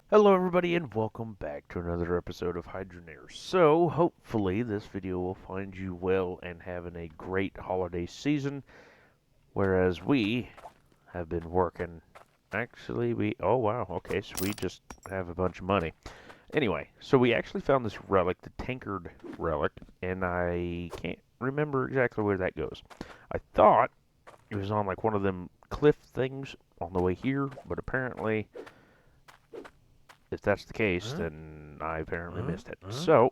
Hello everybody and welcome back to another episode of Hydroneer. So, hopefully this video will find you well and having a great holiday season, whereas we have been working. Actually, oh wow, okay, so we just have a bunch of money. Anyway, so we actually found this relic, the Tankard relic, and I can't remember exactly where that goes. I thought it was on like one of them cliff things on the way here, but apparently if that's the case, then I apparently missed it. So,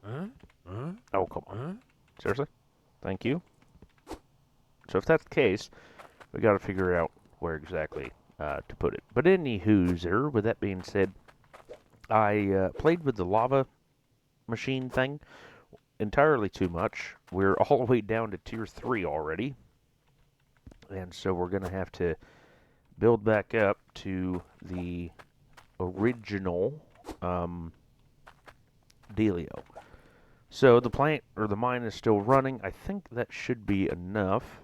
oh, come on. Seriously? Thank you. So if that's the case, we got to figure out where exactly to put it. But anywho, with that being said, I played with the lava machine thing entirely too much. We're all the way down to tier 3 already. And so we're going to have to build back up to the original dealio. So the plant or the mine is still running. I think that should be enough.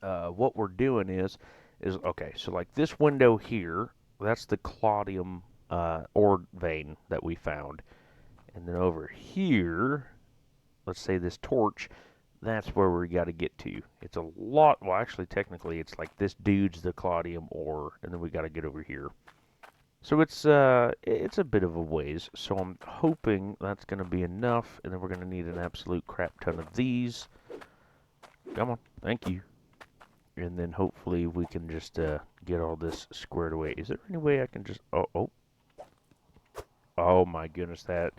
What we're doing is okay. So like this window here, that's the Claudium ore vein that we found, and then over here, let's say this torch, that's where we got to get to. It's a lot. Well, actually, technically, it's like this dude's the Claudium ore, and then we got to get over here. So it's a bit of a ways. So I'm hoping that's going to be enough, and then we're going to need an absolute crap ton of these. Come on, thank you. And then hopefully we can just get all this squared away. Is there any way I can just? Oh my goodness, that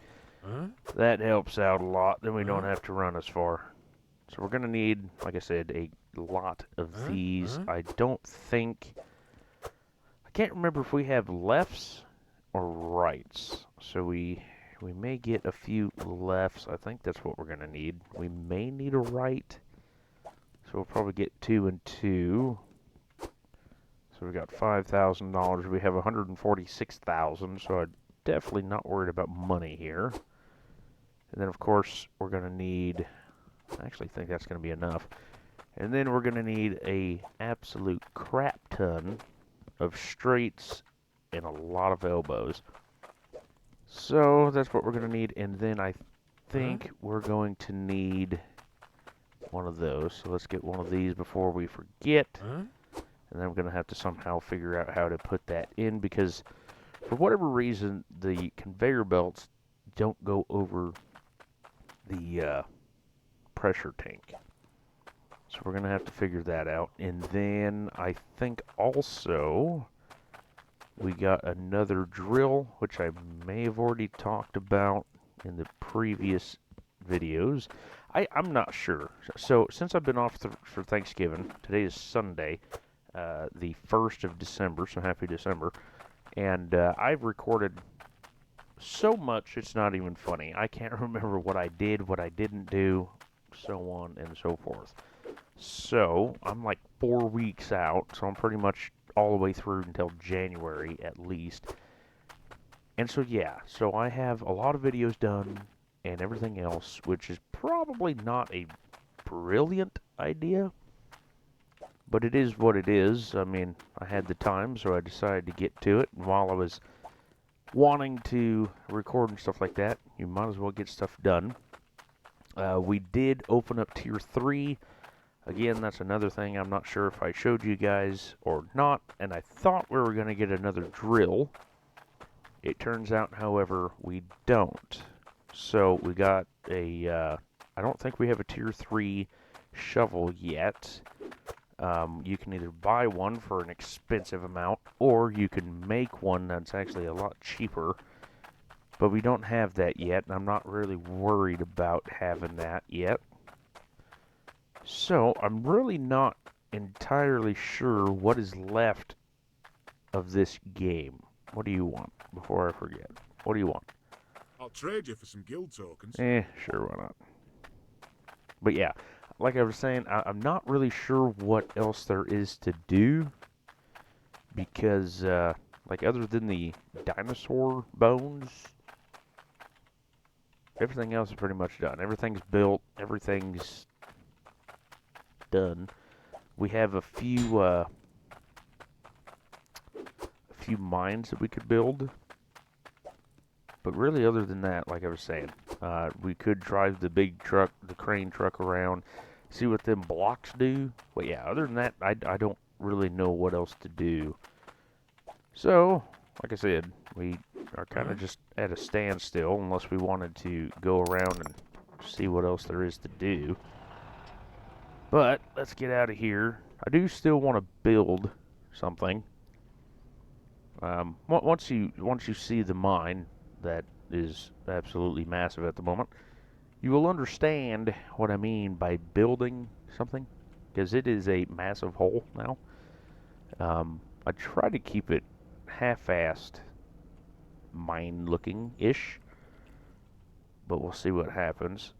helps out a lot. Then we don't have to run as far. So we're going to need, like I said, a lot of these. I don't think. I can't remember if we have lefts or rights. So we may get a few lefts. I think that's what we're going to need. We may need a right. So we'll probably get 2 and 2. So we got $5,000. We have 146,000. So I'm definitely not worried about money here. And then of course we're going to need. I actually think that's going to be enough. And then we're going to need a absolute crap ton of straights and a lot of elbows. So that's what we're going to need. And then I think we're going to need one of those. So let's get one of these before we forget. And then we're going to have to somehow figure out how to put that in because for whatever reason, the conveyor belts don't go over the pressure tank. So we're going to have to figure that out. And then I think also we got another drill, which I may have already talked about in the previous videos. I'm not sure. So since I've been off for Thanksgiving, today is Sunday, the 1st of December, so happy December. And I've recorded so much it's not even funny. I can't remember what I did, what I didn't do, so on and so forth. So I'm like 4 weeks out, so I'm pretty much all the way through until January at least. And so yeah, so I have a lot of videos done and everything else, which is probably not a brilliant idea, but it is what it is. I mean, I had the time, so I decided to get to it. And while I was wanting to record and stuff like that, you might as well get stuff done. We did open up Tier 3. Again, that's another thing. I'm not sure if I showed you guys or not, and I thought we were going to get another drill. It turns out, however, we don't. So we got a, I don't think we have a Tier 3 shovel yet. You can either buy one for an expensive amount, or you can make one that's actually a lot cheaper. But we don't have that yet, and I'm not really worried about having that yet. So, I'm really not entirely sure what is left of this game. What do you want? Before I forget. What do you want? I'll trade you for some guild tokens. Sure, why not? But yeah, like I was saying, I'm not really sure what else there is to do. Because, like, other than the dinosaur bones, everything else is pretty much done. Everything's built. Everything's done. We have a few mines that we could build. But really, other than that, like I was saying, we could drive the big truck, the crane truck around, see what them blocks do. But yeah, other than that, I don't really know what else to do. So, like I said, we are kind of just at a standstill unless we wanted to go around and see what else there is to do. But let's get out of here. I do still want to build something. Once you see the mine that is absolutely massive at the moment, you will understand what I mean by building something, because it is a massive hole now. I try to keep it half-assed, mine-looking-ish, but we'll see what happens.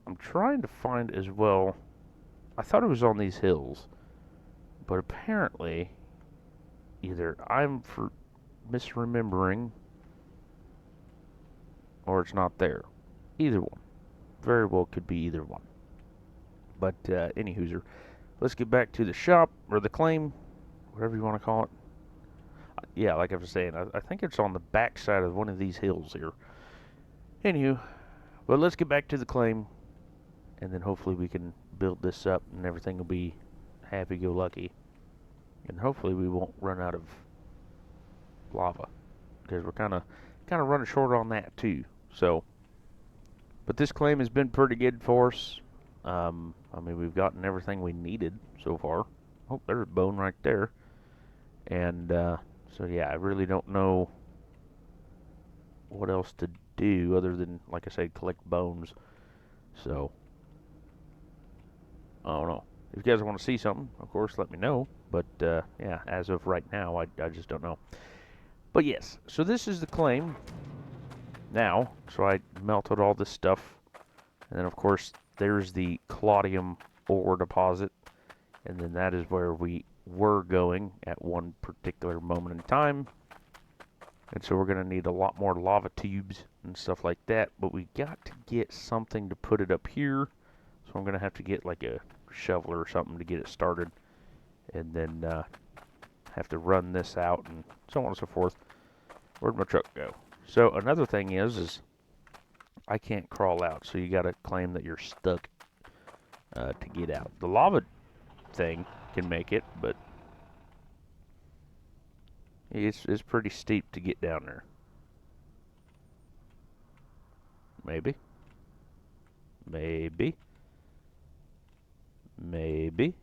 I'm trying to find as well. I thought it was on these hills, but apparently either I'm misremembering or it's not there. Either one. Very well could be either one. But anywhozer, let's get back to the shop, or the claim, whatever you want to call it. Yeah, like I was saying, I think it's on the back side of one of these hills here. Anywho, but let's get back to the claim, and then hopefully we can build this up and everything will be happy-go-lucky. And hopefully we won't run out of lava, because we're kind of running short on that too. So, but this claim has been pretty good for us. I mean, we've gotten everything we needed so far. Oh, there's a bone right there. And so yeah, I really don't know what else to do other than, like I said, collect bones. So, I don't know. If you guys want to see something, of course, let me know. But yeah, as of right now, I just don't know. But yes, so this is the claim now. So I melted all this stuff. And then, of course, there's the collodium ore deposit. And then that is where we were going at one particular moment in time. And so we're going to need a lot more lava tubes and stuff like that. But we got to get something to put it up here. So I'm going to have to get like a shovel or something to get it started. And then have to run this out and so on and so forth. Where'd my truck go? So another thing is I can't crawl out. So you got to claim that you're stuck to get out. The lava thing can make it, but it's pretty steep to get down there. Maybe. Maybe. Maybe.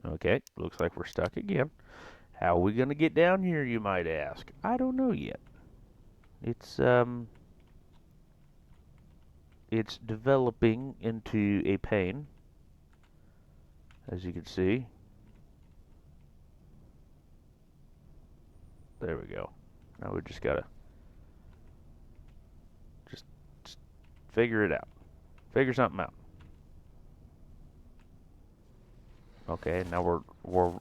Okay, looks like we're stuck again. How are we gonna get down here, you might ask? I don't know yet. It's developing into a pain, as you can see. There we go. Now we just gotta just figure it out. Figure something out. Okay, now we're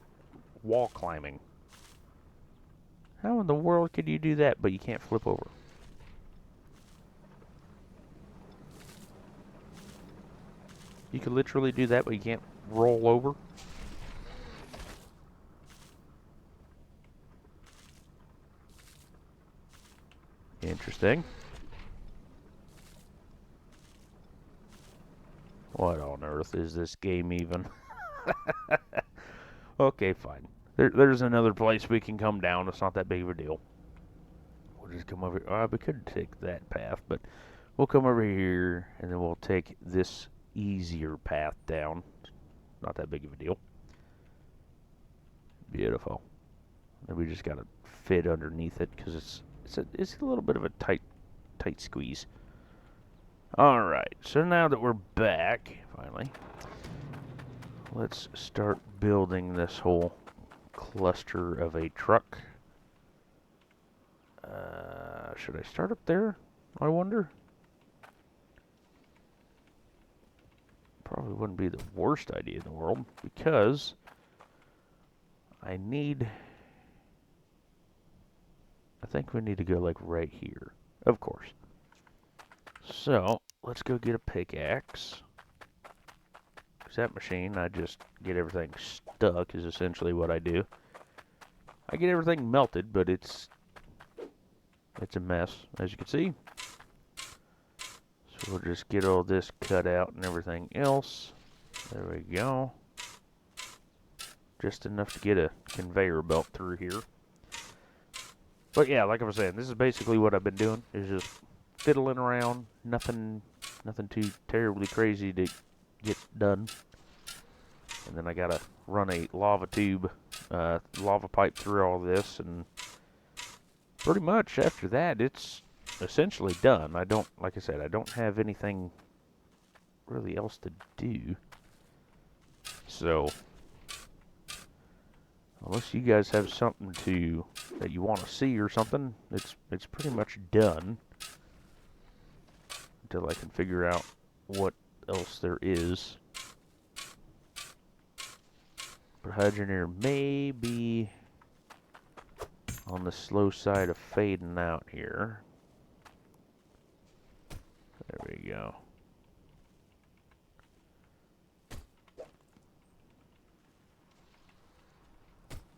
wall climbing. How in the world could you do that, but you can't flip over? You could literally do that, but you can't roll over? Interesting. What on earth is this game even? Okay, fine. There's another place we can come down. It's not that big of a deal. We'll just come over. We could take that path, but we'll come over here, and then we'll take this easier path down. Not that big of a deal. Beautiful. And we just gotta fit underneath it because it's a little bit of a tight squeeze. All right. So now that we're back, finally, let's start building this whole cluster of a truck. Should I start up there, I wonder? Probably wouldn't be the worst idea in the world, because I think we need to go like right here, of course. So, let's go get a pickaxe. Because that machine, I just get everything stuck, is essentially what I do. I get everything melted, but it's it's a mess, as you can see. So we'll just get all this cut out and everything else. There we go. Just enough to get a conveyor belt through here. But yeah, like I was saying, this is basically what I've been doing, is just fiddling around. Nothing too terribly crazy to get done. And then I gotta run a lava tube, lava pipe through all this, and pretty much after that, it's essentially done. I don't, like I said, I don't have anything really else to do. So, unless you guys have something that you want to see or something, it's pretty much done. Until I can figure out what else there is. But Hydroneer may be on the slow side of fading out here. There we go.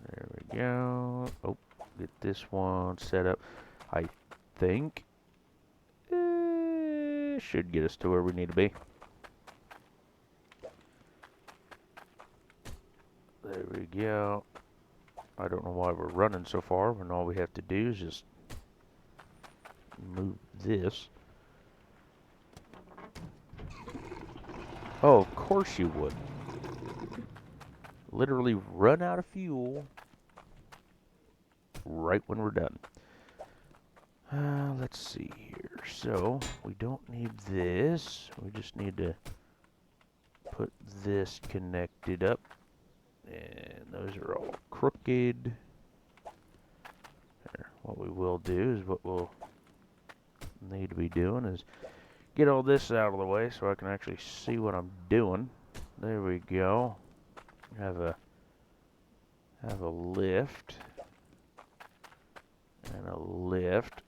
There we go. Oh, get this one set up. I think should get us to where we need to be. There we go. I don't know why we're running so far when all we have to do is just move this. Oh, of course you would. Literally run out of fuel right when we're done. Let's see here. So, we don't need this. We just need to put this connected up. And those are all crooked. There. What we will do is what we'll need to be doing is get all this out of the way so I can actually see what I'm doing. There we go. Have a lift and a lift.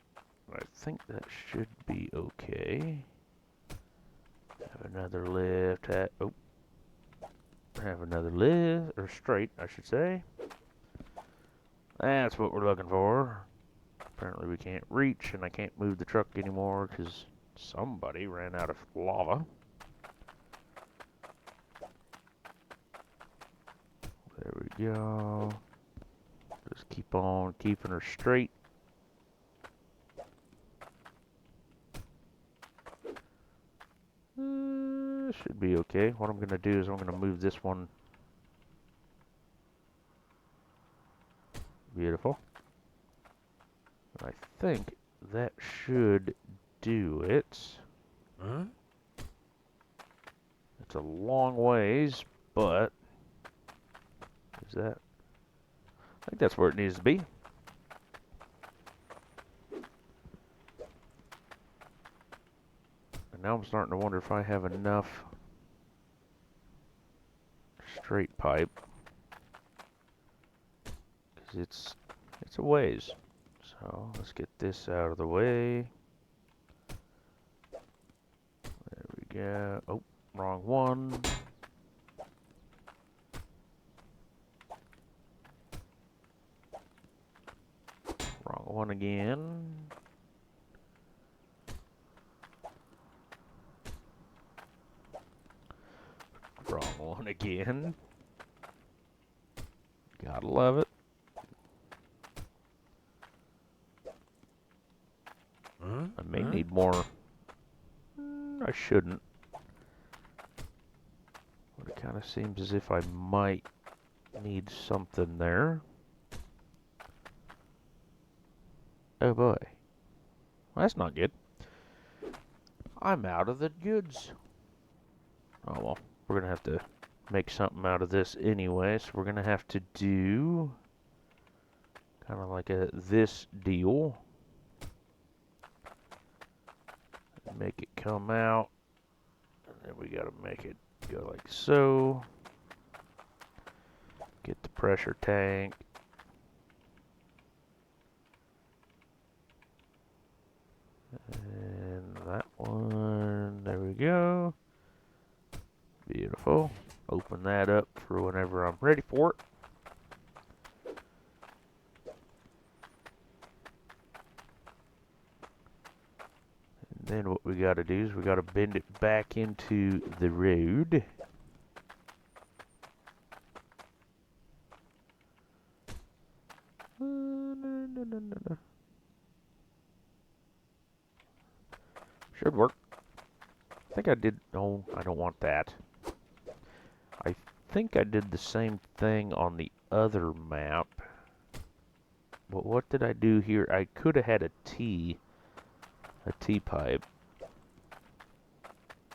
I think that should be okay. Have another lift. Have another lift, or straight, I should say. That's what we're looking for. Apparently we can't reach, and I can't move the truck anymore because somebody ran out of lava. There we go. Just keep on keeping her straight. Should be okay. What I'm going to do is I'm going to move this one. Beautiful. I think that should do it. Huh? It's a long ways, but is that? I think that's where it needs to be. And now I'm starting to wonder if I have enough straight pipe, because it's a ways. So let's get this out of the way. There we go. Oh, wrong one. Wrong one again. Wrong one again. Gotta love it. I may need more. I shouldn't. But it kind of seems as if I might need something there. Oh boy. Well, that's not good. I'm out of the goods. Oh well, we're gonna have to make something out of this anyway, so we're gonna have to do kind of like this deal. Make it come out, and then we gotta make it go like so. Get the pressure tank. And that one, there we go. Beautiful. Open that up for whenever I'm ready for it. Then what we gotta do is we gotta bend it back into the road. Should work. I think I did. Oh, I don't want that. I think I did the same thing on the other map. But what did I do here? I could have had a T-pipe.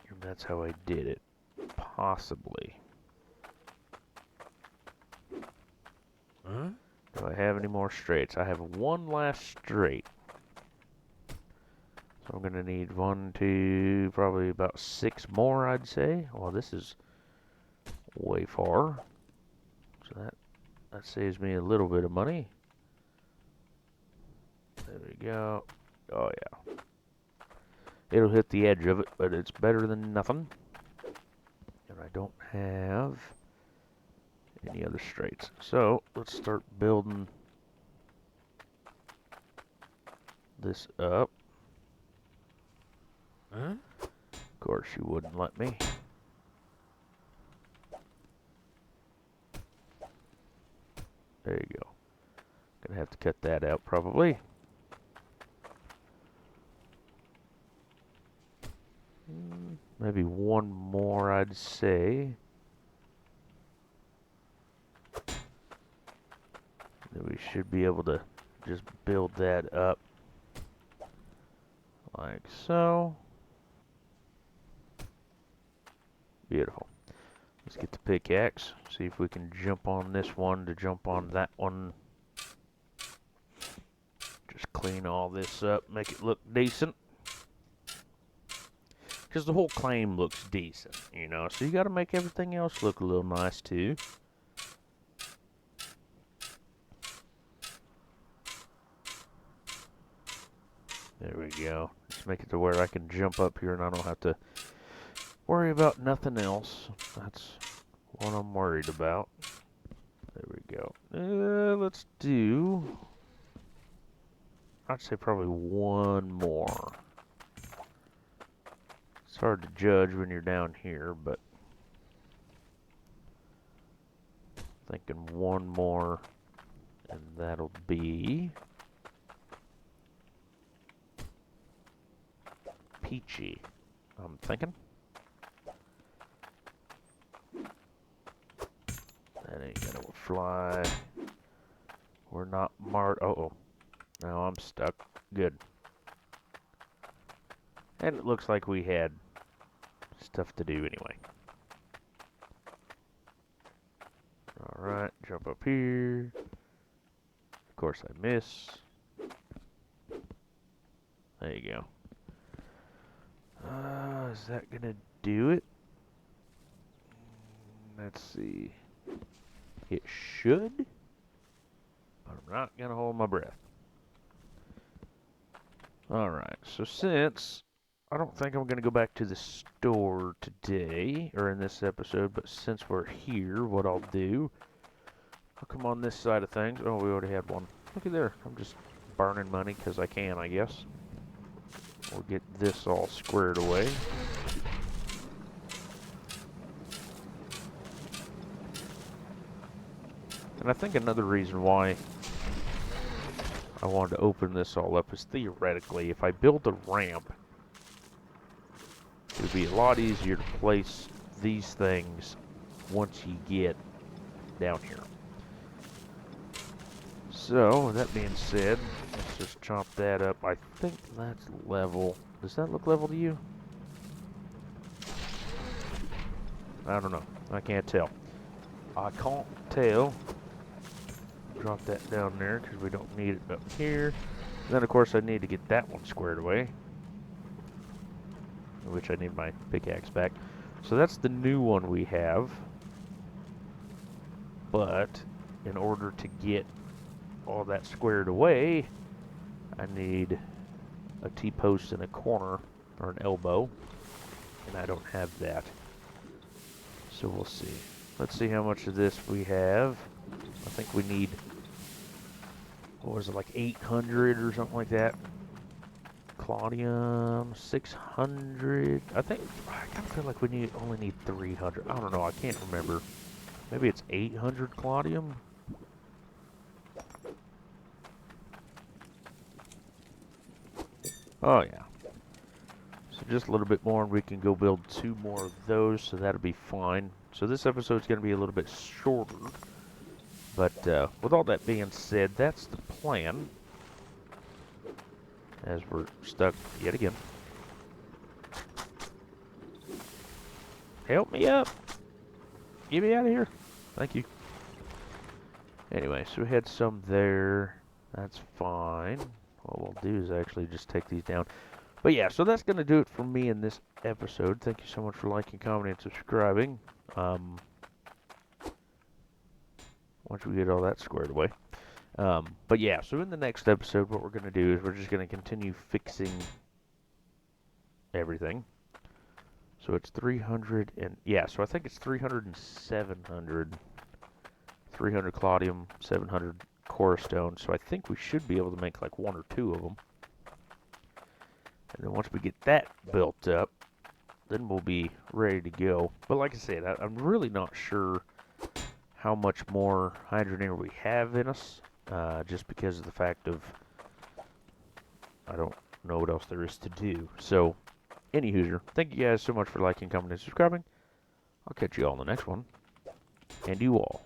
And that's how I did it. Possibly. Huh? Do I have any more straights? I have one last straight. So I'm going to need 1, 2, probably about 6 more, I'd say. Well, this is way far. So that saves me a little bit of money. There we go. Oh, yeah. It'll hit the edge of it, but it's better than nothing. And I don't have any other straights. So, let's start building this up. Huh? Of course, you wouldn't let me. There you go. Gonna have to cut that out, probably. Maybe one more, I'd say. Then we should be able to just build that up like so. Beautiful. Let's get the pickaxe. See if we can jump on this one to jump on that one. Just clean all this up, make it look decent. Because the whole claim looks decent, you know, so you got to make everything else look a little nice too. There we go. Just make it to where I can jump up here and I don't have to worry about nothing else. That's what I'm worried about. There we go. Let's do, I'd say probably one more. It's hard to judge when you're down here, but thinking one more, and that'll be peachy, I'm thinking. That ain't gonna fly. We're not marked. Uh-oh. Now I'm stuck. Good. And it looks like we had stuff to do anyway. Alright, jump up here. Of course I miss. There you go. Is that gonna do it? Let's see. It should, but I'm not gonna hold my breath. Alright, so since I don't think I'm gonna go back to the store today, or in this episode, but since we're here, what I'll do, I'll come on this side of things. Oh, we already had one. Look at there. I'm just burning money because I can, I guess. We'll get this all squared away. And I think another reason why I wanted to open this all up is theoretically, if I build a ramp, it would be a lot easier to place these things once you get down here. So, with that being said, let's just chop that up. I think that's level. Does that look level to you? I don't know. I can't tell. I can't tell. Drop that down there because we don't need it up here. And then, of course, I need to get that one squared away, which I need my pickaxe back. So that's the new one we have. But in order to get all that squared away, I need a T-post in a corner, or an elbow, and I don't have that. So we'll see. Let's see how much of this we have. I think we need, what was it, like 800 or something like that? Claudium, 600. I kind of feel like we only need 300. I don't know. I can't remember. Maybe it's 800 Claudium. Oh yeah. So just a little bit more, and we can go build 2 more of those. So that'll be fine. So this episode's going to be a little bit shorter. But with all that being said, that's the plan. As we're stuck yet again. Help me up. Get me out of here. Thank you. Anyway, so we had some there. That's fine. What we'll do is actually just take these down. But yeah, so that's going to do it for me in this episode. Thank you so much for liking, commenting, and subscribing. Once we get all that squared away. But yeah, so in the next episode, what we're going to do is we're just going to continue fixing everything. So it's 300 and, yeah, so I think it's 300 and 700. 300 Claudium, 700 Core Stone. So I think we should be able to make like 1 or 2 of them. And then once we get that built up, then we'll be ready to go. But like I said, I'm really not sure how much more Hydroneer we have in us. Just because of the fact of I don't know what else there is to do. So, anywho, thank you guys so much for liking, commenting, and subscribing. I'll catch you all in the next one. And you all